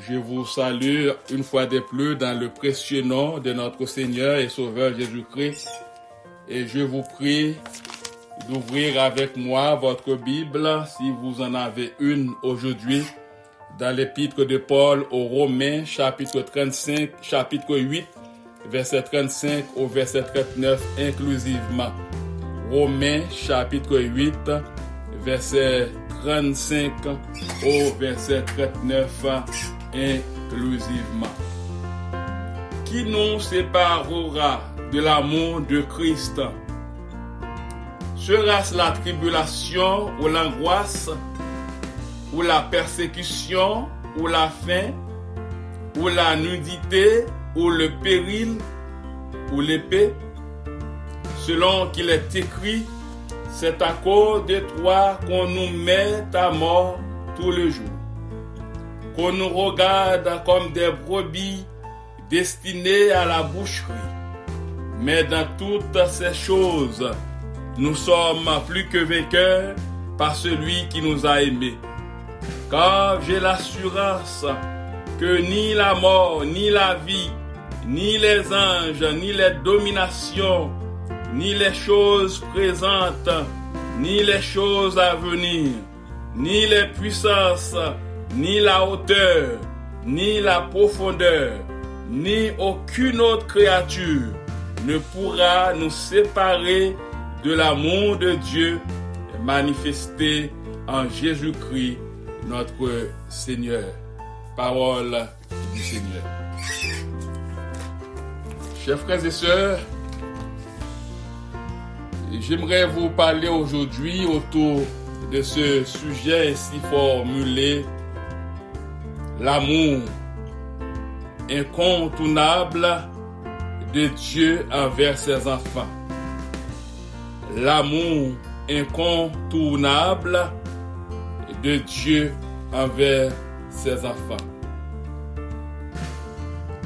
Je vous salue une fois de plus dans le précieux nom de notre Seigneur et Sauveur Jésus-Christ. Et je vous prie d'ouvrir avec moi votre Bible, si vous en avez une aujourd'hui, dans l'épître de Paul aux Romains, chapitre 35, chapitre 8, verset 35 au verset 39 inclusivement. Romains, chapitre 8, verset 35 au verset 39 inclusivement. Qui nous séparera de l'amour de Christ? Sera-ce la tribulation ou l'angoisse, ou la persécution, ou la faim, ou la nudité, ou le péril, ou l'épée? Selon qu'il est écrit, c'est à cause de toi qu'on nous met à mort tous les jours, qu'on nous regarde comme des brebis destinées à la boucherie. Mais dans toutes ces choses, nous sommes plus que vainqueurs par celui qui nous a aimés. Car j'ai l'assurance que ni la mort, ni la vie, ni les anges, ni les dominations, ni les choses présentes, ni les choses à venir, ni les puissances, ni la hauteur, ni la profondeur, ni aucune autre créature ne pourra nous séparer de l'amour de Dieu manifesté en Jésus-Christ, notre Seigneur. Parole du Seigneur. Chers frères et sœurs, j'aimerais vous parler aujourd'hui autour de ce sujet ainsi formulé, l'amour incontournable de Dieu envers ses enfants. L'amour incontournable de Dieu envers ses enfants.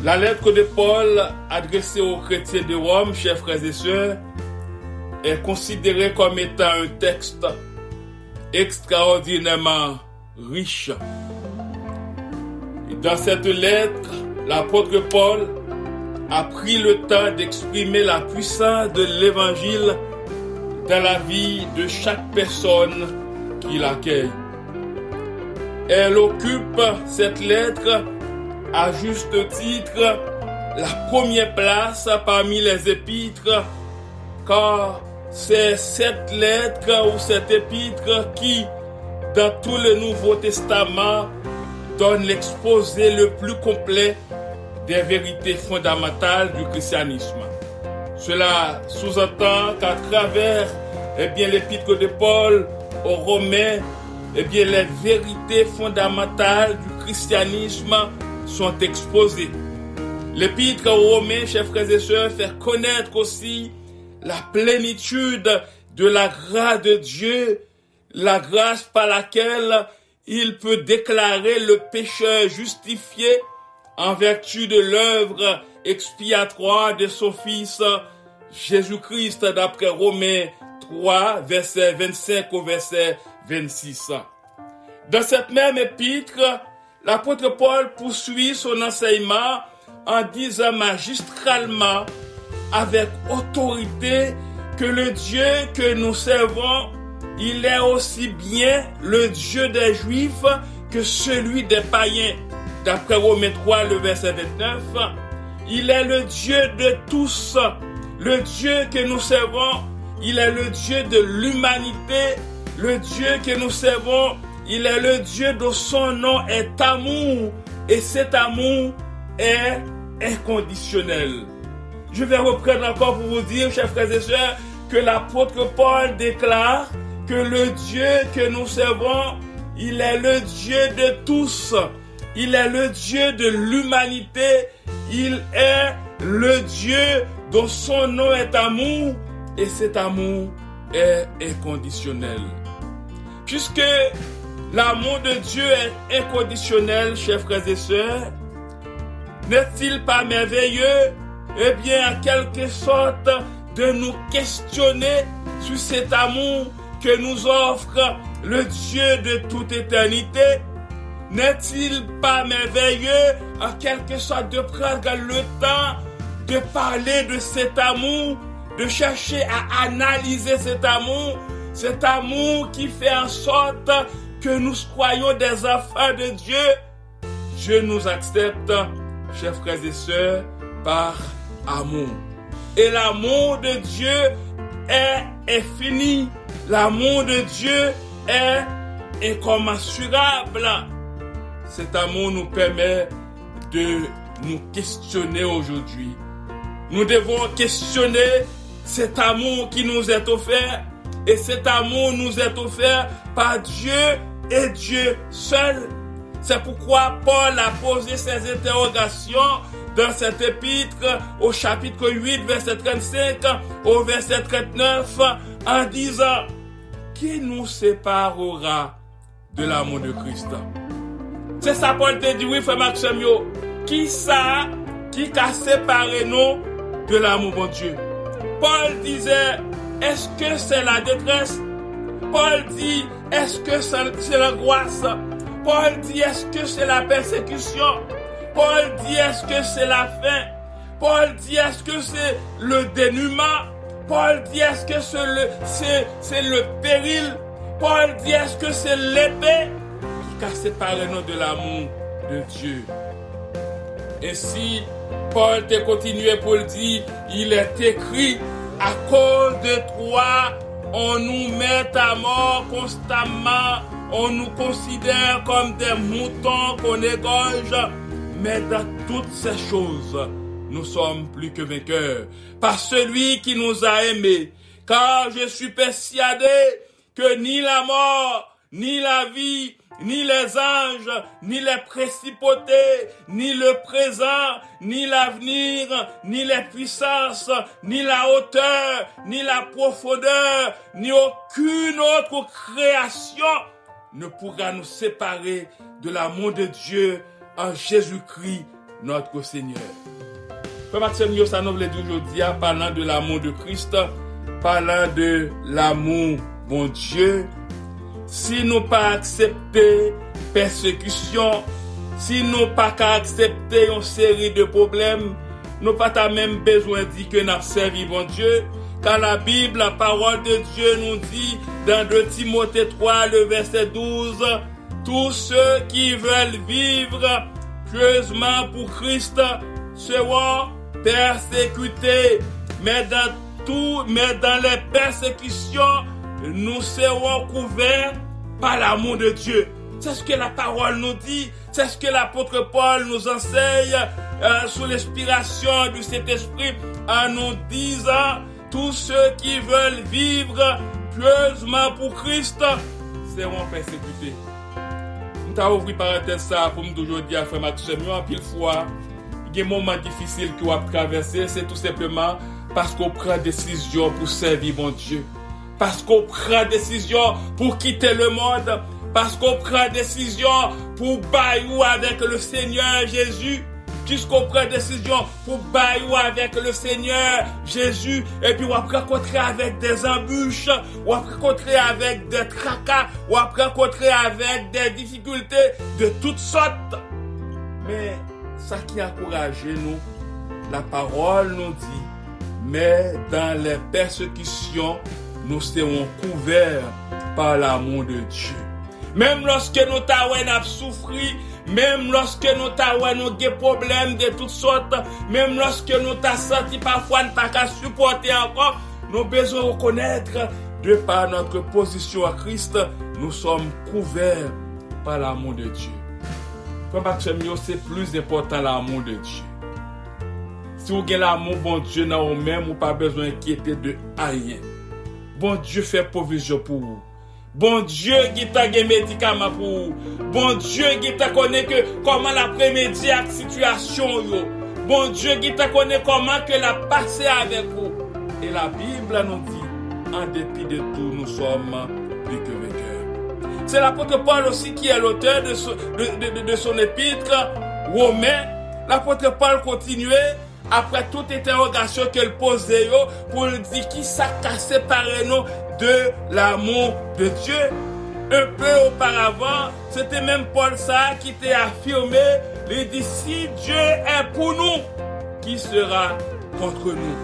La lettre de Paul adressée aux chrétiens de Rome, chers frères et sœurs, est considérée comme étant un texte extraordinairement riche. Et dans cette lettre, l'apôtre Paul a pris le temps d'exprimer la puissance de l'évangile dans la vie de chaque personne qui l'accueille. Elle occupe, cette lettre, à juste titre, la première place parmi les épîtres, car c'est cette lettre ou cette épître qui, dans tout le Nouveau Testament, donne l'exposé le plus complet des vérités fondamentales du christianisme. Cela sous-entend qu'à travers l'épître de Paul aux Romains, les vérités fondamentales du christianisme sont exposées. L'épître aux Romains, chers frères et sœurs, fait connaître aussi la plénitude de la grâce de Dieu, la grâce par laquelle il peut déclarer le pécheur justifié en vertu de l'œuvre expiatoire de son Fils Jésus-Christ, d'après Romains 3, verset 25 au verset 26. Dans cette même épître, l'apôtre Paul poursuit son enseignement en disant magistralement, avec autorité, que le Dieu que nous servons, il est aussi bien le Dieu des Juifs que celui des païens. D'après Romains 3, le verset 29, il est le Dieu de tous. Le Dieu que nous servons, il est le Dieu de l'humanité. Le Dieu que nous servons, il est le Dieu dont son nom est amour. Et cet amour est inconditionnel. Je vais reprendre encore pour vous dire, chers frères et sœurs, que l'apôtre Paul déclare que le Dieu que nous servons, il est le Dieu de tous. Il est le Dieu de l'humanité. Il est le Dieu dont son nom est amour. Et cet amour est inconditionnel. Puisque l'amour de Dieu est inconditionnel, chers frères et sœurs, n'est-il pas merveilleux, en quelque sorte, de nous questionner sur cet amour que nous offre le Dieu de toute éternité? n'est-il pas merveilleux en quelque sorte de prendre le temps de parler de cet amour, de chercher à analyser cet amour qui fait en sorte que nous soyons des enfants de Dieu. Dieu nous accepte, chers frères et sœurs, par amour. Et l'amour de Dieu est infini. L'amour de Dieu est incommensurable. Cet amour nous permet de nous questionner aujourd'hui. Nous devons questionner cet amour qui nous est offert. Et cet amour nous est offert par Dieu et Dieu seul. C'est pourquoi Paul a posé ses interrogations dans cet épître au chapitre 8, verset 35, au verset 39, en disant: qui nous séparera de l'amour de Christ? C'est ça Paul te dit, oui, frère Maxime, qui a séparé nous de l'amour de Dieu? Paul disait, est-ce que c'est la détresse? Paul dit, est-ce que c'est l'angoisse? Paul dit, est-ce que c'est la persécution? Paul dit, est-ce que c'est la faim? Paul dit, est-ce que c'est le dénuement? Paul dit, est-ce que c'est le péril? Paul dit, est-ce que c'est l'épée qui a séparé nous de l'amour de Dieu? Ainsi, Paul te continué pour le dire, il est écrit, à cause de toi, on nous met à mort constamment, on nous considère comme des moutons qu'on égorge, mais dans toutes ces choses, nous sommes plus que vainqueurs par celui qui nous a aimés. Car je suis persuadé que ni la mort, ni la vie, ni les anges, ni les principautés, ni le présent, ni l'avenir, ni les puissances, ni la hauteur, ni la profondeur, ni aucune autre création ne pourra nous séparer de l'amour de Dieu en Jésus-Christ, notre Seigneur. Frère Maxime, ça nous veut dire aujourd'hui, parlant de l'amour de Christ, parlant de l'amour bon Dieu. Si nous pas accepter persécution, si nous pas accepter une série de problèmes, nous pas même besoin de dire que nous servi bon Dieu, car la Bible, la parole de Dieu nous dit dans 2 Timothée 3, le verset 12, tous ceux qui veulent vivre pieusement pour Christ seront persécutés, mais dans les persécutions, nous serons couverts par l'amour de Dieu. C'est ce que la parole nous dit, c'est ce que l'apôtre Paul nous enseigne sous l'inspiration du Saint-Esprit en nous disant, tous ceux qui veulent vivre pieusement pour Christ seront persécutés. Nous avons ouvert parenthèse ça pour nous aujourd'hui à frère Maxime, en pile fois, il y a des moments difficiles que vous avez traversé, c'est tout simplement parce qu'on prend décision pour servir mon Dieu. Parce qu'on prend décision pour quitter le monde. Parce qu'on prend décision pour bailler avec le Seigneur Jésus. Puisqu'on prend décision pour bailler avec le Seigneur Jésus. Et puis on va rencontrer avec des embûches. On va rencontrer avec des tracas. On va rencontrer avec des difficultés de toutes sortes. Mais ça qui a encouragé nous, la parole nous dit, mais dans les persécutions, nous serons couverts par l'amour de Dieu. Même lorsque nous avons souffert, même lorsque nous avons des problèmes de toutes sortes, même lorsque nous avons senti parfois ne pas supporter encore, nous devons besoin de reconnaître, de par notre position à Christ, nous sommes couverts par l'amour de Dieu. Frère Maxime, c'est plus important l'amour de Dieu. Si vous avez l'amour bon Dieu dans vous-même, vous n'avez pas besoin d'inquiéter de rien. Bon Dieu fait provision pour vous. Bon Dieu qui t'a des médicaments pour vous. Bon Dieu qui t'a connaît que comment l'après-midi la situation yo. Bon Dieu qui t'a connaît comment que la passé avec vous. Et la Bible nous dit, en dépit de tout, nous sommes plus que vainqueurs. C'est l'apôtre Paul aussi qui est l'auteur de son épître Romain. L'apôtre Paul continuait après toute interrogation qu'elle posait pour dire qui ça a séparé nous de l'amour de Dieu. un peu auparavant, c'était même Paul ça qui t'a affirmé, il dit si Dieu est pour nous, qui sera contre nous?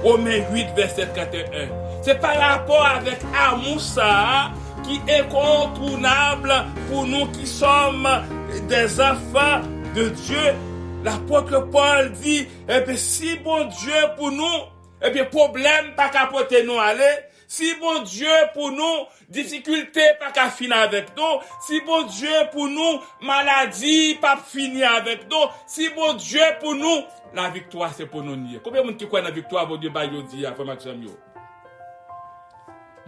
Romains 8, verset 41. C'est par rapport avec amour ça qui est incontournable pour nous qui sommes des enfants de Dieu. L'apôtre Paul dit, eh bien, si bon Dieu pour nous, eh bien, problème pas qu'à porter nous aller. Si bon Dieu pour nous, difficulté pas qu'à finir avec nous. Si bon Dieu pour nous, maladie pas finir avec nous. Si bon Dieu pour nous, la victoire c'est pour nous nier. Combien de monde qui croit dans la victoire, bon Dieu ba yo di après Maxime yo?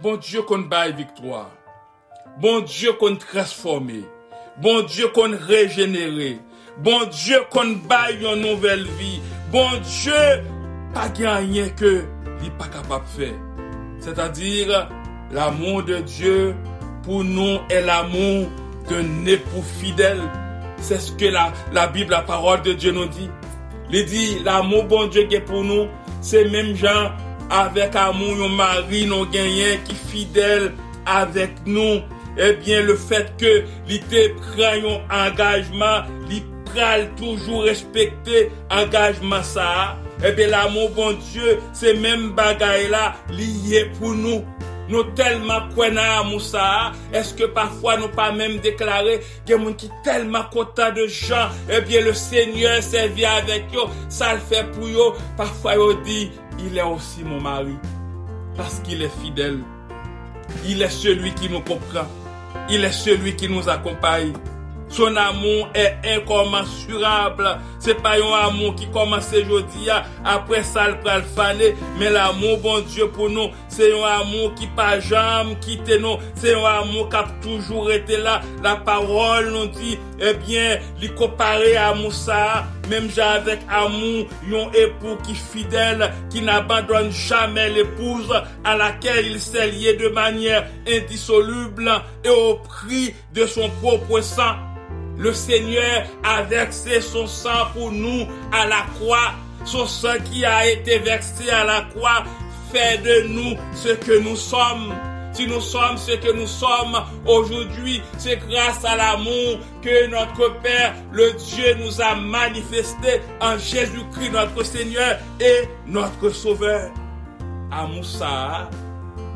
Bon Dieu qu'on baille victoire. Bon Dieu qu'on transformer. Bon Dieu qu'on régénérer. Bon Dieu qu'on baille une nouvelle vie. Bon Dieu pas rien que il pas capable de faire. C'est-à-dire l'amour de Dieu pour nous est l'amour d'un époux fidèle. C'est ce que la Bible, la parole de Dieu nous dit. Il dit l'amour bon Dieu qui est pour nous, c'est même gens avec amour un mari nous gagné qui fidèle avec nous. Eh bien le fait que il te prend un engagement, il pral toujours respecter engagement ça. Eh bien l'amour bon Dieu, c'est même bagaille là lié pour nous. Nous tellement croyons à amour ça, est-ce que parfois nous pas même déclaré que gens qui tellement content de gens, eh bien le Seigneur servit avec eux, ça le fait pour eux. Parfois ils dit, il est aussi mon mari parce qu'il est fidèle. Il est celui qui nous comprend. Il est celui qui nous accompagne. Son amour est incommensurable. C'est pas un amour qui commence aujourd'hui, après ça le pral faner, mais l'amour bon Dieu pour nous, c'est un amour qui pas jamais quitté nous, c'est un amour qui a toujours été là. La parole nous dit, eh bien, il comparé à amour ça, même avec amour, un époux qui fidèle, qui n'abandonne jamais l'épouse à laquelle il s'est lié de manière indissoluble et au prix de son propre sang. Le Seigneur a versé son sang pour nous à la croix. Son sang qui a été versé à la croix fait de nous ce que nous sommes. Si nous sommes ce que nous sommes aujourd'hui, c'est grâce à l'amour que notre Père, le Dieu, nous a manifesté en Jésus-Christ, notre Seigneur et notre Sauveur. Amour ça,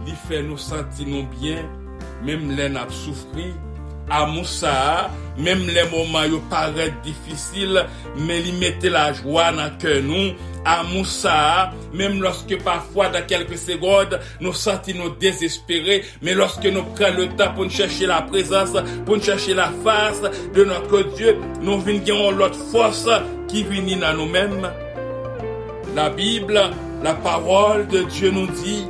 il fait nous sentir nous bien, même les n'a souffrir. Amour ça, même les moments yo paraissent difficiles, mais il mettait la joie dans le cœur nous. Amour ça, même lorsque parfois dans quelques secondes nous sentons nous désespérés, mais lorsque nous prenons le temps pour chercher la présence, pour chercher la face de notre Dieu, nous venons l'autre force qui vient dans nous-mêmes. La Bible, la parole de Dieu nous dit,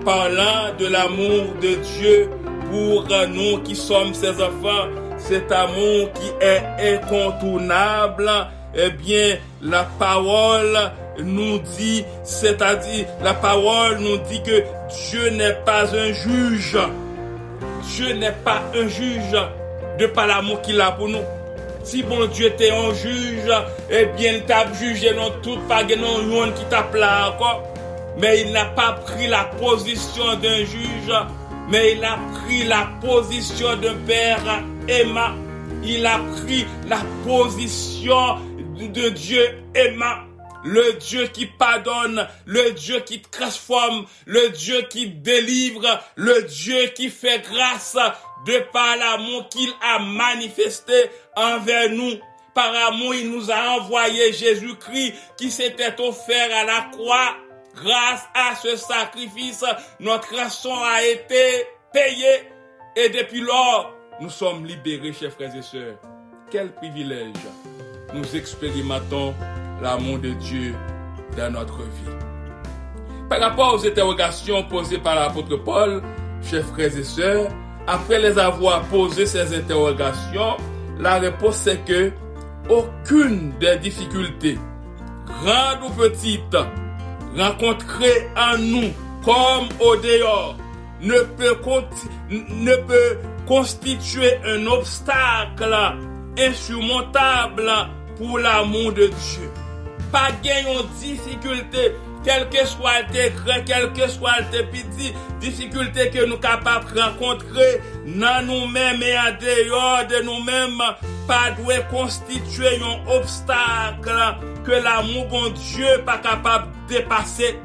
parlant de l'amour de Dieu pour nous qui sommes ses enfants, cet amour qui est incontournable, eh bien, la parole nous dit, c'est-à-dire, la parole nous dit que Dieu n'est pas un juge. Dieu n'est pas un juge de par l'amour qu'il a pour nous. Si bon Dieu était un juge, eh bien, il t'a jugé non tout, pas non qui t'a plat encore. Mais il n'a pas pris la position d'un juge, mais il a pris la position d'un père aimant. Il a pris la position de Dieu aimant. Le Dieu qui pardonne, le Dieu qui transforme, le Dieu qui délivre, le Dieu qui fait grâce de par l'amour qu'il a manifesté envers nous. Par amour, il nous a envoyé Jésus-Christ qui s'était offert à la croix. Grâce à ce sacrifice, notre rançon a été payée et depuis lors, nous sommes libérés, chers frères et sœurs. Quel privilège! Nous expérimentons l'amour de Dieu dans notre vie. Par rapport aux interrogations posées par l'apôtre Paul, chers frères et sœurs, après les avoir posé ces interrogations, la réponse c'est que aucune des difficultés, grandes ou petites, rencontrées en nous comme au dehors, ne peut constituer un obstacle insurmontable pour l'amour de Dieu. Pas gain une difficulté, quel que soit les grands, quel que soit les petits difficultés que nous sommes capables de rencontrer dans nous-mêmes et en dehors de nous-mêmes, pas doit constituer un obstacle que l'amour bon Dieu n'est pas capable de dépasser.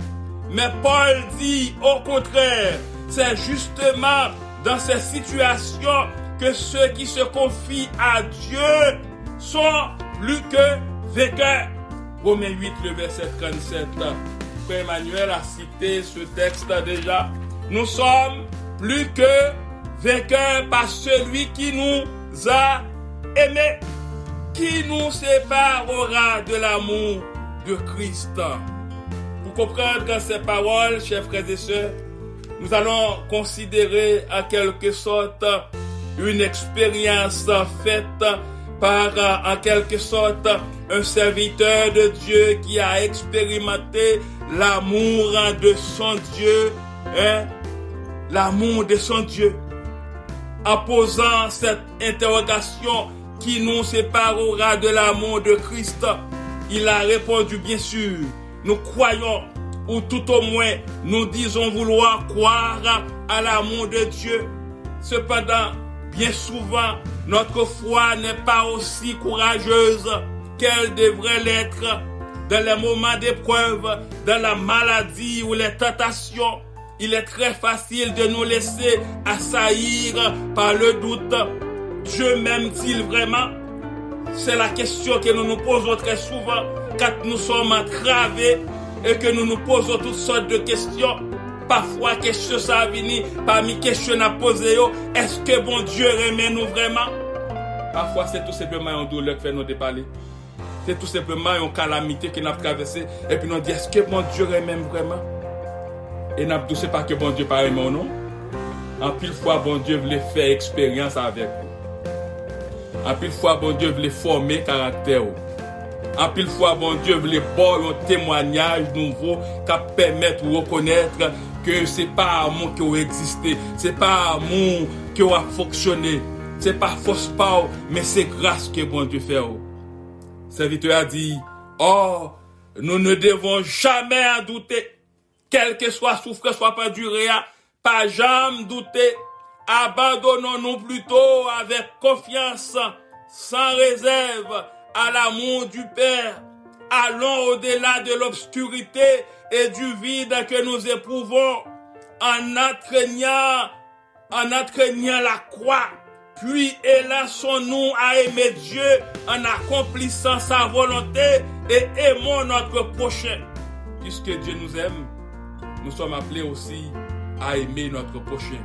Mais Paul dit au contraire, c'est justement dans ces situations que ceux qui se confient à Dieu sont plus que vainqueurs. Romains 8, le verset 37. Frère Emmanuel a cité ce texte déjà. Nous sommes plus que vainqueurs par celui qui nous a aimés. Qui nous séparera de l'amour de Christ? Pour comprendre ces paroles, chers frères et sœurs, nous allons considérer en quelque sorte une expérience faite par en quelque sorte un serviteur de Dieu qui a expérimenté l'amour de son Dieu, l'amour de son Dieu. En posant cette interrogation, qui nous séparera de l'amour de Christ, il a répondu bien sûr, nous croyons, ou tout au moins nous disons vouloir croire à l'amour de Dieu. Cependant, bien souvent, notre foi n'est pas aussi courageuse qu'elle devrait l'être. Dans les moments d'épreuve, dans la maladie ou les tentations, il est très facile de nous laisser assaillir par le doute. Dieu m'aime-t-il vraiment? C'est la question que nous nous posons très souvent quand nous sommes entravés et que nous nous posons toutes sortes de questions. Parfois, question ça vient parmi les questions à poser. Est-ce que bon Dieu aime nous vraiment? Parfois, c'est tout simplement une douleur qui fait nous déparler. C'est tout simplement une calamité que nous avons traversée. Et puis nous dit, est-ce que bon Dieu aime vraiment? Et nous ne sais pas que bon Dieu pas aime ou non. En pile fois, bon Dieu voulait faire expérience avec vous. En pile fois, bon Dieu voulait former caractère. En pile fois, bon Dieu voulait boire un témoignage nouveau qui permet de reconnaître que c'est pas amour qui a existé, c'est pas amour qui a fonctionné, c'est pas force pas, mais c'est grâce que bon Dieu fait. Serviteur a dit, oh, nous ne devons jamais en douter, quelle que soit souffrance, soit pas durée, pas jamais douter. Abandonnons-nous plutôt avec confiance, sans réserve, à l'amour du Père. Allons au-delà de l'obscurité et du vide que nous éprouvons en atteignant la croix. Puis élançons-nous à aimer Dieu en accomplissant sa volonté et aimons notre prochain. Puisque Dieu nous aime, nous sommes appelés aussi à aimer notre prochain.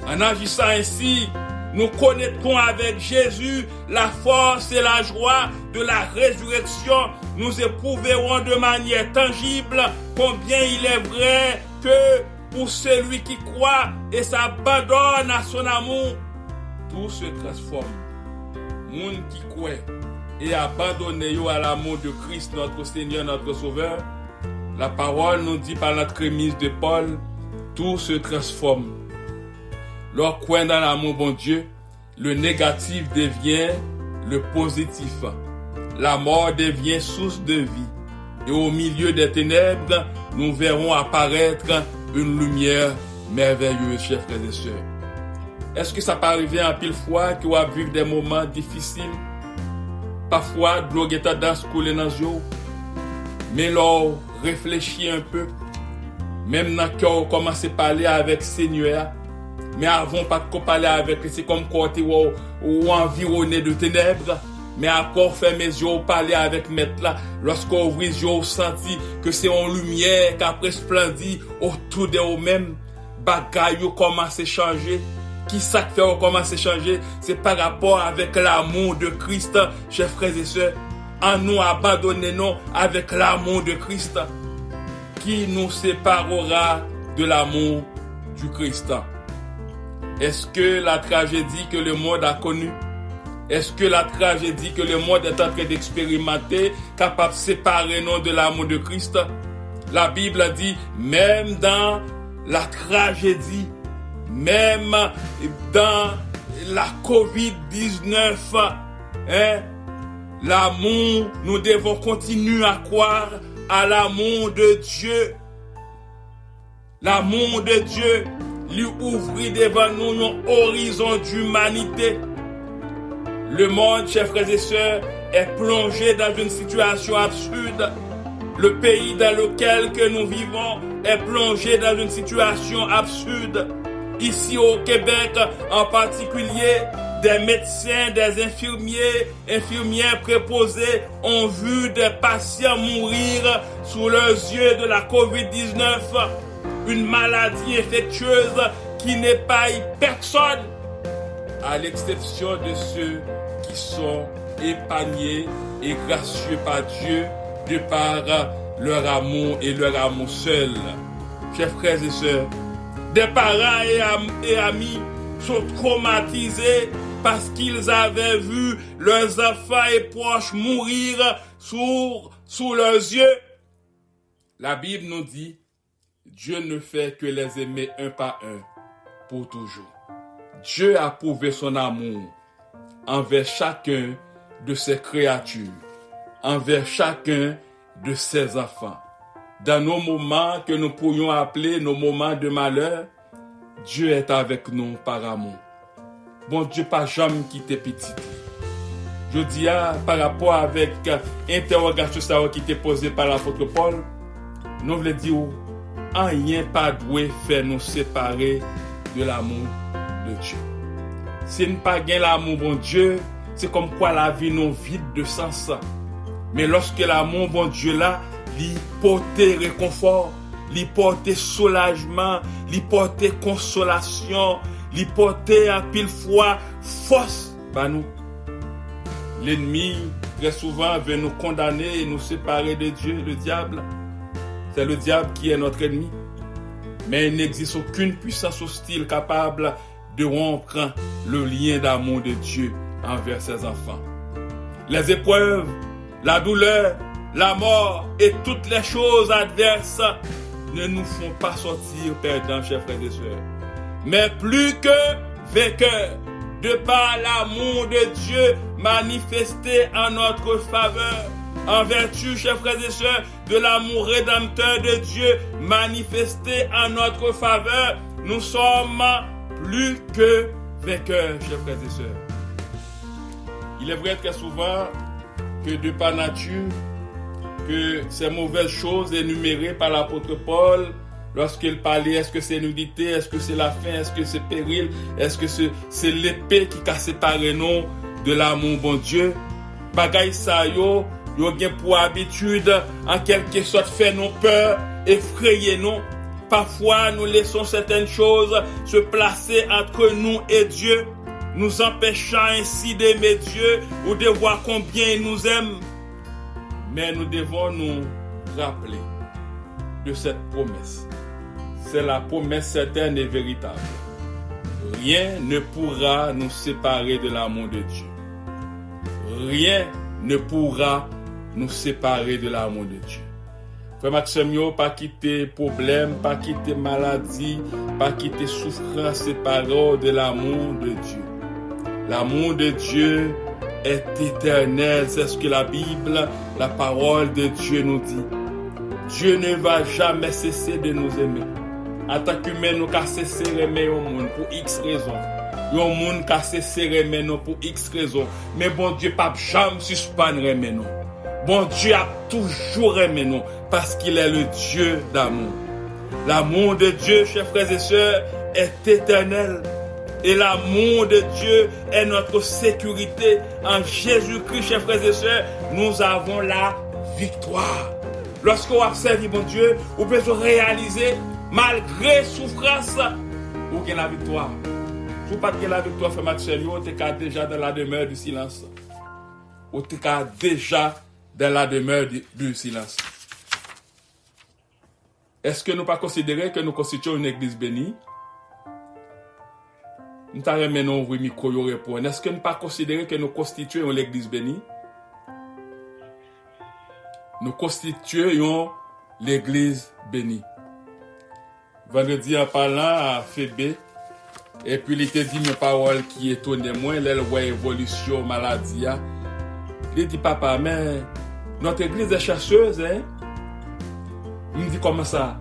En agissant ainsi, nous connaîtrons avec Jésus la force et la joie de la résurrection. Nous éprouverons de manière tangible combien il est vrai que pour celui qui croit et s'abandonne à son amour, tout se transforme. Monde qui croit et abandonne à l'amour de Christ, notre Seigneur, notre Sauveur, la parole nous dit par l'entremise de Paul, tout se transforme. Lorsqu'on croit dans l'amour bon Dieu, le négatif devient le positif. La mort devient source de vie. Et au milieu des ténèbres, nous verrons apparaître une lumière merveilleuse, chers frères et sœurs. Est-ce que ça peut arriver en pile fois qu'on va vivre des moments difficiles? Parfois, de l'eau est tendance à couler dans les yeux. Mais là, réfléchis un peu. Même dans le cœur, on commence à parler avec le Seigneur. Mais avant pas de parler avec lui, c'est comme quand on environné de ténèbres. Mais encore ferme mes yeux, parler avec maître là. Lorsqu'on ouvre les yeux, on sentit que c'est en lumière qui a resplendit autour de nous-mêmes. Bagaille commence à changer. Qui ça fait commence à changer? C'est par rapport avec l'amour de Christ, chers frères et sœurs. En nous abandonnons avec l'amour de Christ. Qui nous séparera de l'amour du Christ? Est-ce que la tragédie que le monde a connue, est-ce que la tragédie que le monde est en train d'expérimenter, capable de séparer nous de l'amour de Christ? La Bible dit, même dans la tragédie, même dans la COVID-19, l'amour, nous devons continuer à croire à l'amour de Dieu. L'amour de Dieu lui ouvrit devant nous un horizon d'humanité. Le monde, chers frères et sœurs, est plongé dans une situation absurde. Le pays dans lequel que nous vivons est plongé dans une situation absurde. Ici au Québec, en particulier, des médecins, des infirmières préposées ont vu des patients mourir sous leurs yeux de la COVID-19, une maladie infectieuse qui n'épargne personne, à l'exception de ceux qui sont épargnés et gracieux par Dieu de par leur amour et leur amour seul. Chers frères et sœurs, des parents et amis sont traumatisés parce qu'ils avaient vu leurs enfants et proches mourir sous leurs yeux. La Bible nous dit, Dieu ne fait que les aimer un par un pour toujours. Dieu a prouvé son amour envers chacun de ses créatures, envers chacun de ses enfants. Dans nos moments que nous pourrions appeler nos moments de malheur, Dieu est avec nous par amour. Bon Dieu pas jamais quitté petit. Je dis par rapport avec l'interrogation qui était posée par l'apôtre Paul, nous voulons dire rien pas doit faire nous séparer de l'amour de Dieu. Si nous pas gain l'amour bon Dieu, c'est comme quoi la vie nous vide de sens. Mais lorsque l'amour bon Dieu là, lui porter réconfort, lui porter soulagement, lui porter consolation, lui porter à pile fois force, nous. L'ennemi très souvent veut nous condamner et nous séparer de Dieu, le diable. C'est le diable qui est notre ennemi. Mais il n'existe aucune puissance hostile capable de rompre le lien d'amour de Dieu envers ses enfants. Les épreuves, la douleur, la mort et toutes les choses adverses ne nous font pas sortir perdants, chers frères et sœurs, mais plus que vainqueurs, de par l'amour de Dieu manifesté en notre faveur, en vertu, chers frères et sœurs, de l'amour rédempteur de Dieu manifesté en notre faveur, nous sommes plus que vainqueurs, chers frères et sœurs. Il est vrai très souvent que de par nature, que ces mauvaises choses énumérées par l'apôtre Paul, lorsqu'il parlait, est-ce que c'est nudité, est-ce que c'est la faim, est-ce que c'est péril, est-ce que c'est l'épée qui a séparé nous de l'amour bon Dieu, bagay sa yo gen pour habitude en quelque sorte faire nous peur, effrayer nous. Parfois nous laissons certaines choses se placer entre nous et Dieu, nous empêchant ainsi d'aimer Dieu ou de voir combien il nous aime. Mais nous devons nous rappeler de cette promesse. C'est la promesse certaine et véritable. Rien ne pourra nous séparer de l'amour de Dieu. Rien ne pourra nous séparer de l'amour de Dieu. Frère Maxime, pas quitter problème, pas quitter maladie, pas quitter souffrance, séparés de l'amour de Dieu. L'amour de Dieu est éternel, c'est ce que la Bible, la parole de Dieu nous dit. Dieu ne va jamais cesser de nous aimer. En tant qu'humain, nous avons cessé d'aimer au monde pour X raisons. Le monde a cessé d'aimer nous pour X raisons. Mais bon Dieu, pas jamais suspendre d'aimer nous. Bon Dieu a toujours aimé nous parce qu'il est le Dieu d'amour. L'amour de Dieu, chers frères et sœurs, est éternel. Et l'amour de Dieu est notre sécurité. En Jésus-Christ, chers frères et sœurs, nous avons la victoire. Lorsque vous observez mon Dieu, vous pouvez réaliser, malgré souffrance, vous avez la victoire. Si vous n'avez pas la victoire, frère Maxime, vous êtes déjà dans la demeure du silence. Vous êtes déjà dans la demeure du silence. Est-ce que nous ne pas considérer que nous constituons une église bénie? Nous t'arrêtons ouvrir le micro et répondre. Est-ce que nous ne pas considérer que nous constituons l'église bénie? Nous constituons l'église bénie. Vendredi, en parlant à Fébé, et puis il était dit une parole qui étonnait moi, l'évolution maladie. Il dit, papa, mais notre église est chasseuse, hein? comment ça?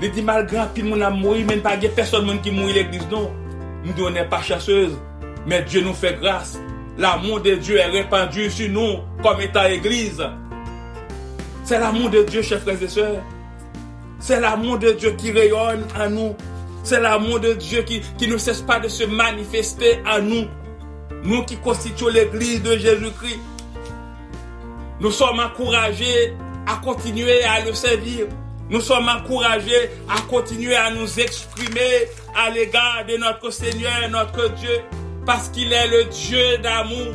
Il dit malgré pile mon a mouru, même pas personne qui mourit l'église non. Nous n'est pas chasseuse, mais Dieu nous fait grâce. L'amour de Dieu est répandu sur nous comme étant église. C'est l'amour de Dieu, chers frères et sœurs. C'est l'amour de Dieu qui rayonne en nous. C'est l'amour de Dieu qui ne cesse pas de se manifester en nous. Nous qui constituons l'église de Jésus-Christ. Nous sommes encouragés à continuer à le servir. Nous sommes encouragés à continuer à nous exprimer à l'égard de notre Seigneur, notre Dieu, parce qu'il est le Dieu d'amour.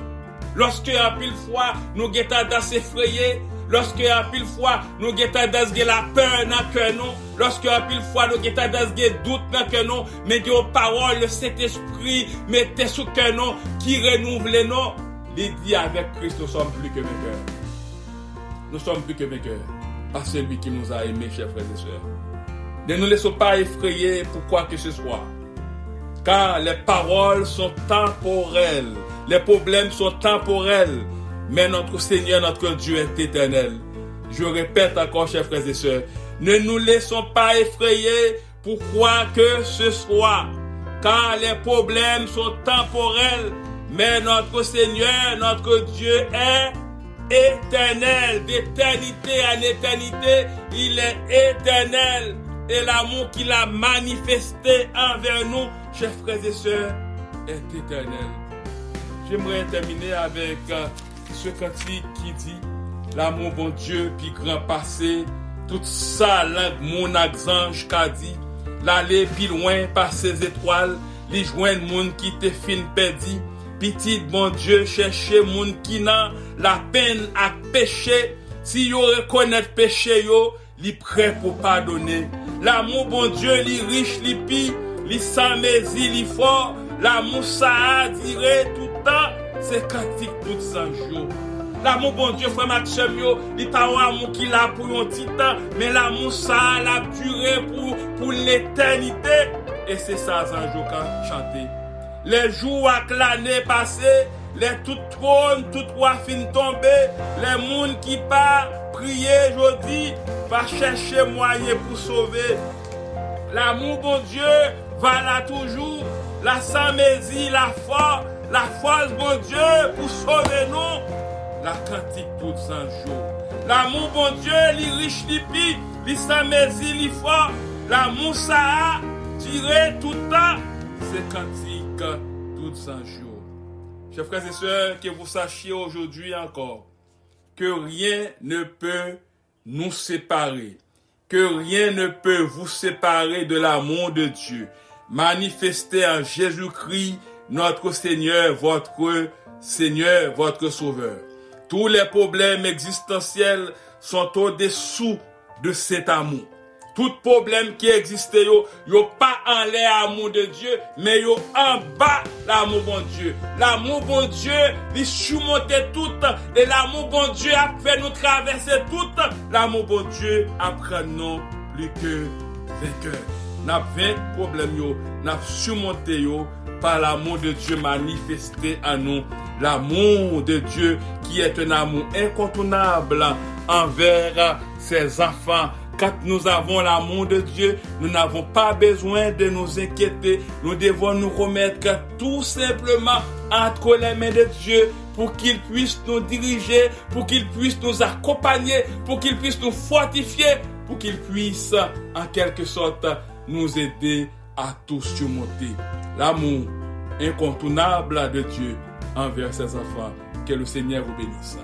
Lorsque à pile fois nous guettons dans s'effrayer, lorsque à pile fois nous guettons dans la peur dans que nous, lorsque à pile fois nous guettons dans doute dans que nous, mais Dieu parole, le Saint-Esprit mettez sous que nous qui renouvelle nous. Il dit avec Christ nous sommes plus que vainqueurs. Nous sommes plus que vainqueurs par celui qui nous a aimés, chers frères et sœurs. Ne nous laissons pas effrayer pour quoi que ce soit. Car les paroles sont temporelles. Les problèmes sont temporels. Mais notre Seigneur, notre Dieu est éternel. Je répète encore, chers frères et sœurs, ne nous laissons pas effrayer pour quoi que ce soit. Car les problèmes sont temporels. Mais notre Seigneur, notre Dieu est éternel, d'éternité en éternité, il est éternel. Et l'amour qu'il a manifesté envers nous, chers frères et sœurs, est éternel. J'aimerais terminer avec ce cantique qui dit l'amour bon Dieu, puis grand passé, tout ça, mon ange qu'a dit, l'aller plus loin par ses étoiles, les joindre monde qui te fin perdu. Petit bon Dieu, chercher moun qui n'a la peine à pécher. Si yo reconnaît péché yo, li prêt pour pardonner. L'amour bon Dieu, li riche, li pi, li sans mezi, li fort. L'amour ça a duré tout temps, c'est cantique tout sans jour. L'amour bon Dieu, frère Maxime yo, li pas un amour qui l'a pour un petit temps, mais l'amour ça a duré pour l'éternité. Et c'est ça sans jour qu'a chanté. Les jours avec l'année passée, les tout trônes, tout roi fin tombé, les monde qui pas prier aujourd'hui, va chercher moyen pour sauver. L'amour bon Dieu va là toujours, la samésie, la force bon Dieu pour sauver nous. La cantique tout sans jour. L'amour bon Dieu, li riche, li pi, li samésie, li fort. L'amour ça a tiré tout temps, c'est cantique tout sans jour. Chers frères et sœurs, que vous sachiez aujourd'hui encore que rien ne peut nous séparer, que rien ne peut vous séparer de l'amour de Dieu, manifesté en Jésus-Christ, notre Seigneur, votre Sauveur. Tous les problèmes existentiels sont au-dessous de cet amour. Tout problème qui existe, yo pas en l'amour de Dieu, mais yo en bas l'amour bon Dieu. L'amour bon Dieu, il surmonte tout, et l'amour bon Dieu a fait nous traverser tout. L'amour bon Dieu apprend nous plus que vainqueur. N'a 20 problèmes yo, n'a surmonté yo par l'amour de Dieu manifesté en nous. L'amour de Dieu qui est un amour incontournable envers ses enfants. Quand nous avons l'amour de Dieu, nous n'avons pas besoin de nous inquiéter. Nous devons nous remettre tout simplement entre les mains de Dieu pour qu'il puisse nous diriger, pour qu'il puisse nous accompagner, pour qu'il puisse nous fortifier, pour qu'il puisse en quelque sorte nous aider à tout surmonter. L'amour incontournable de Dieu envers ses enfants. Que le Seigneur vous bénisse.